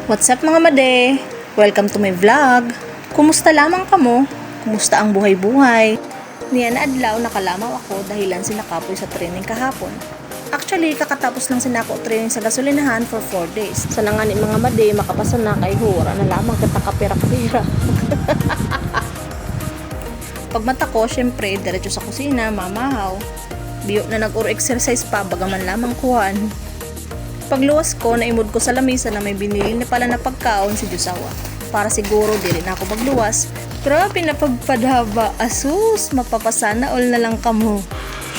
What's up mga made? Welcome to my vlog. Kumusta lamang kamo? Kumusta ang buhay-buhay? Niyan na adlaw nakalamaw ako dahilan sila kapoy sa training kahapon. Actually, kakatapos lang sinako training sa gasolinahan for 4 days. Sana nga ni mga made, makapasa na kay hura na lamang kita kapirak-pirak. Pagmata ko, syempre, diretso sa kusina, mamahaw. Biyo na nag-uro exercise pa, bagaman lamang kuhan. Pagluwas ko, naimod ko sa lamisa na may binili na pala na pagkaon si Josawa. Para siguro dili na ako magluwas. Grabe na pagpadhaba. Asus, mapapasana all na lang kamo.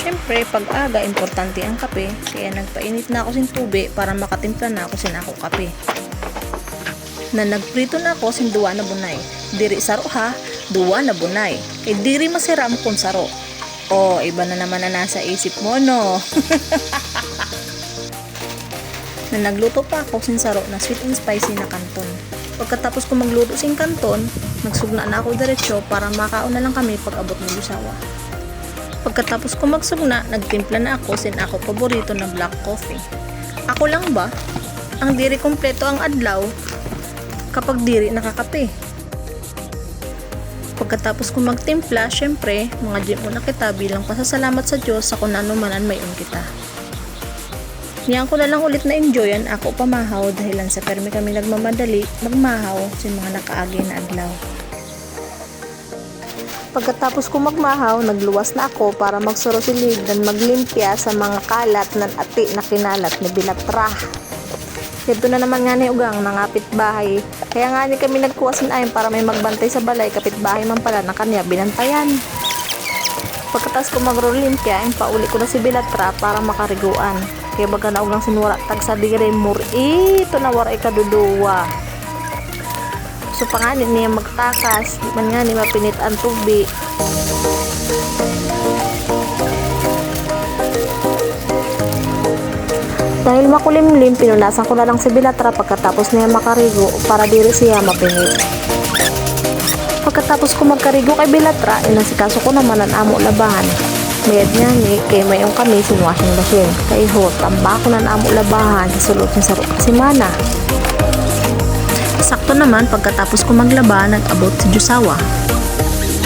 Syempre, pag aga, importante ang kape. Kaya nagpainit na ako sin tubig para makatimpla na ako sin ako kape. Na nagprito na ako sin duwa na bunay. Diri saro ha, duwa na bunay. Eh diri masiram kung saro. Oh, iba na naman na nasa isip mo, no? Na nagluto pa ako sin saro na sweet and spicy na kanton. Pagkatapos ko magluto sin kanton, nagsugna na ako diretso para makaon na lang kami pag abot ng Josawa. Pagkatapos ko magsugna, nagtimpla na ako sin ako paborito na black coffee. Ako lang ba? Ang diri kompleto ang adlaw kapag diri nakakape. Pagkatapos ko magtimpla, syempre, mga gym muna kita bilang pasasalamat sa Diyos sa kung ano manan mayon kita. Niyan ko na lang ulit na enjoyan ako pamahaw dahilan sa permi kami nagmamadali magmahaw sa mga nakaagi na adlaw. Pagkatapos ko magmahaw, nagluwas na ako para magsurosilid dan maglimpya sa mga kalat ng ati na kinalat ni Bilatra. Dito na naman nga ni ugang nangapit bahay. Kaya nga ni kami nagkuwasin ayon para may magbantay sa balay kapit bahay man pala na kanya binantayan. Pagkatapos ko magrolimpya, pauli ko na si Bilatra para makariguan. Kaya baga na ugang sinura tag sa dire ito na waray kaduduwa. So panganin niya magtakas, di man nga ni mapinit ang tubig. Dahil makulimlim, pinunasan ko na lang si Bilatra pagkatapos niya makarigo para diri siya mapinit. Pagkatapos ko magkarigo kay Bilatra, inasikaso ko naman ang amo labahan. Mayad nga ni, kay mayong kami sin washing machine. Kay ho, tamba ko ng amo labahan sa sulot ng sarok kasi mana. Sakto naman, pagkatapos ko maglaba, nag-abot si Josawa.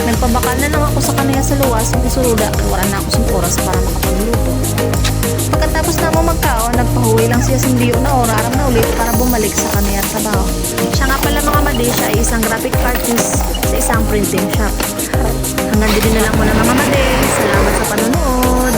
Nagpabakal na lang ako sa kaniya sa luwas, hindi suruda, wala na ako sa oras para makapagluto. Pagkatapos na mo magkaon, nagpahuwi lang siya sindiyo na oraram na ulit para bumalik sa kaniya trabaho. Siya nga pala mga madi, siya ay isang graphic artist sa isang printing shop. Hanggang din na lang muna mga madi. Salamat sa panonood.